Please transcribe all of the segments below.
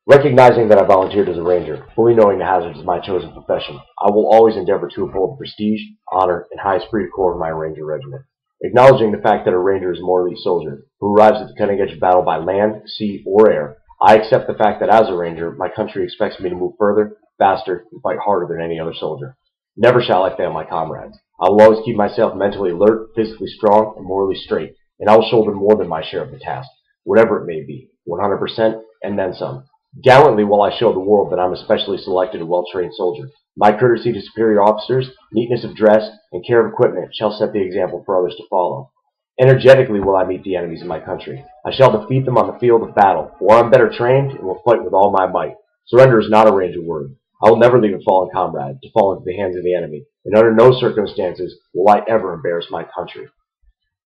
Recognizing that I volunteered as a ranger, fully knowing the hazards of my chosen profession, I will always endeavor to uphold the prestige, honor, and high esprit de corps of my ranger regiment. Acknowledging the fact that a ranger is a more elite soldier who arrives at the cutting edge of battle by land, sea, or air, I accept the fact that as a ranger, my country expects me to move further, faster, and fight harder than any other soldier. Never shall I fail my comrades. I will always keep myself mentally alert, physically strong, and morally straight, and I will shoulder more than my share of the task, whatever it may be, 100%, and then some. Gallantly will I show the world that I'm a specially selected and well-trained soldier. My courtesy to superior officers, neatness of dress, and care of equipment shall set the example for others to follow. Energetically will I meet the enemies of my country. I shall defeat them on the field of battle, for I'm better trained and will fight with all my might. Surrender is not a ranger word. I will never leave a fallen comrade to fall into the hands of the enemy, and under no circumstances will I ever embarrass my country.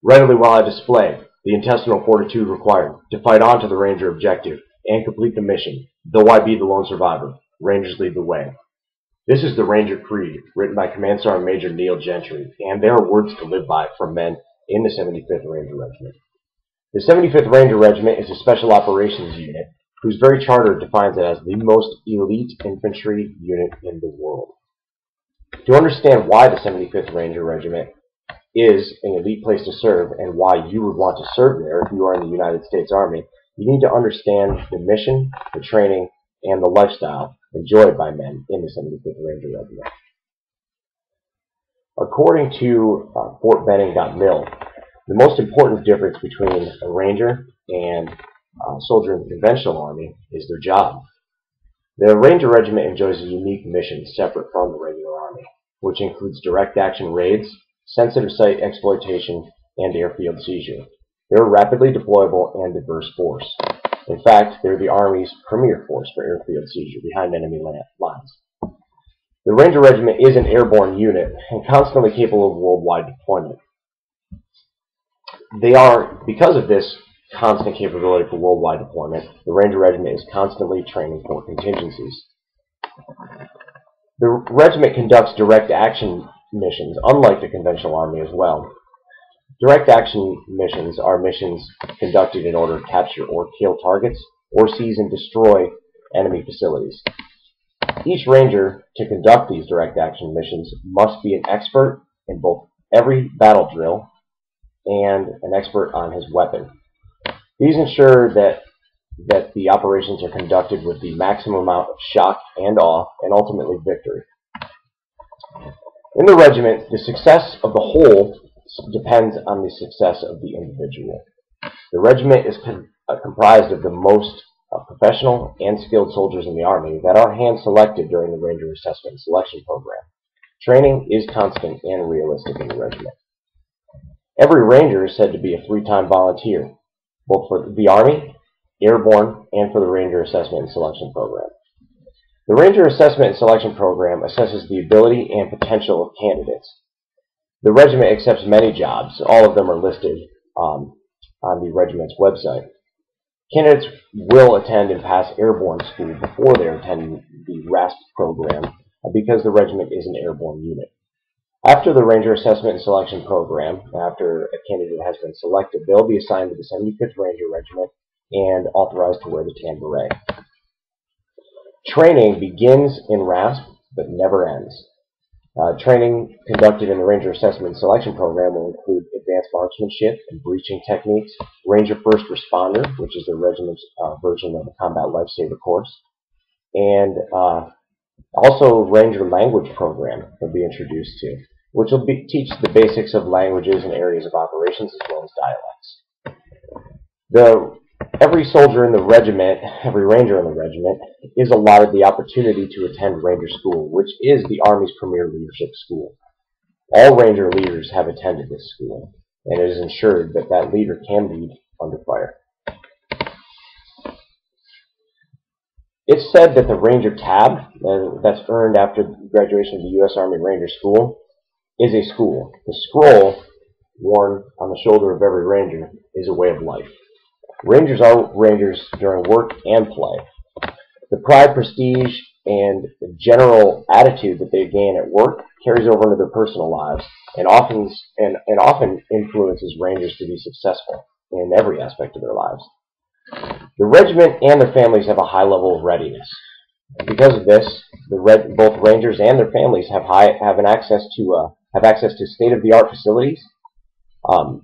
Readily will I display the intestinal fortitude required to fight on to the ranger objective and complete the mission, though I be the lone survivor. Rangers lead the way. This is the Ranger Creed, written by Command Sergeant Major Neil Gentry, and there are words to live by from men in the 75th Ranger Regiment. The 75th Ranger Regiment is a special operations unit whose very charter defines it as the most elite infantry unit in the world. To understand why the 75th Ranger Regiment is an elite place to serve and why you would want to serve there if you are in the United States Army, you need to understand the mission, the training, and the lifestyle enjoyed by men in the 75th Ranger Regiment. According to FortBenning.mil, the most important difference between a ranger and a soldier in the conventional army is their job. The Ranger Regiment enjoys a unique mission separate from the regular army, which includes direct action raids, sensitive site exploitation, and airfield seizure. They're a rapidly deployable and diverse force. In fact, they're the Army's premier force for airfield seizure behind enemy lines. The Ranger Regiment is an airborne unit and constantly capable of worldwide deployment. Because of this constant capability for worldwide deployment, the Ranger Regiment is constantly training for contingencies. The regiment conducts direct action missions, unlike the conventional army as well. Direct action missions are missions conducted in order to capture or kill targets or seize and destroy enemy facilities. Each ranger to conduct these direct action missions must be an expert in both every battle drill and an expert on his weapon. These ensure that the operations are conducted with the maximum amount of shock and awe and ultimately victory. In the regiment, the success of the whole depends on the success of the individual. The regiment is comprised of the most professional and skilled soldiers in the Army that are hand-selected during the Ranger Assessment and Selection Program. Training is constant and realistic in the regiment. Every Ranger is said to be a 3-time volunteer, both for the Army, Airborne, and for the Ranger Assessment and Selection Program. The Ranger Assessment and Selection Program assesses the ability and potential of candidates. The regiment accepts many jobs. All of them are listed on the regiment's website. Candidates will attend and pass airborne school before they attend the RASP program because the regiment is an airborne unit. After the Ranger Assessment and Selection Program, after a candidate has been selected, they'll be assigned to the 75th Ranger Regiment and authorized to wear the tan beret. Training begins in RASP but never ends. Training conducted in the Ranger Assessment and Selection Program will include advanced marksmanship and breaching techniques, Ranger First Responder, which is the regiment's version of the Combat Lifesaver course, and also Ranger Language Program will be introduced to, which will teach the basics of languages and areas of operations as well as dialects. Every soldier in the regiment, every ranger in the regiment, is allotted the opportunity to attend Ranger School, which is the Army's premier leadership school. All Ranger leaders have attended this school, and it is ensured that that leader can lead under fire. It's said that the Ranger tab, that's earned after graduation of the U.S. Army Ranger School, is a school. The scroll, worn on the shoulder of every Ranger, is a way of life. Rangers are Rangers during work and play. The pride, prestige, and general attitude that they gain at work carries over into their personal lives and often influences Rangers to be successful. in every aspect of their lives. The regiment and their families have a high level of readiness. And because of this, both Rangers and their families have access to state-of-the-art facilities.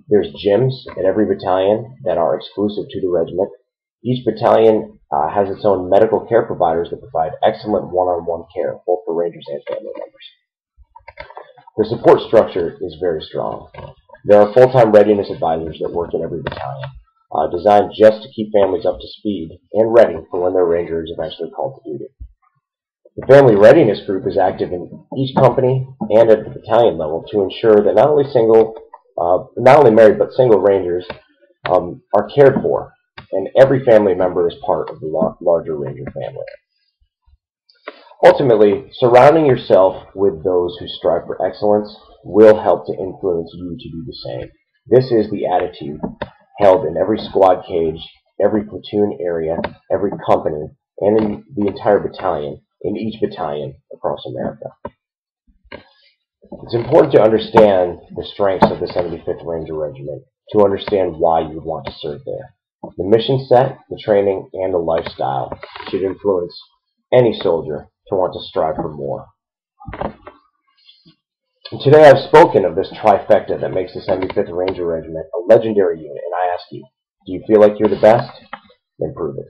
There's gyms at every battalion that are exclusive to the regiment. Each battalion has its own medical care providers that provide excellent one-on-one care, both for Rangers and family members. The support structure is very strong. There are full-time readiness advisors that work in every battalion, designed just to keep families up to speed and ready for when their Ranger is eventually called to duty. The Family Readiness Group is active in each company and at the battalion level to ensure that not only married but single Rangers are cared for, and every family member is part of the larger Ranger family. Ultimately, surrounding yourself with those who strive for excellence will help to influence you to do the same. This is the attitude held in every squad cage, every platoon area, every company, and in the entire battalion, in each battalion across America. It's important to understand the strengths of the 75th Ranger Regiment to understand why you would want to serve there. The mission set, the training, and the lifestyle should influence any soldier to want to strive for more. And today I've spoken of this trifecta that makes the 75th Ranger Regiment a legendary unit, and I ask you, do you feel like you're the best? Then prove it.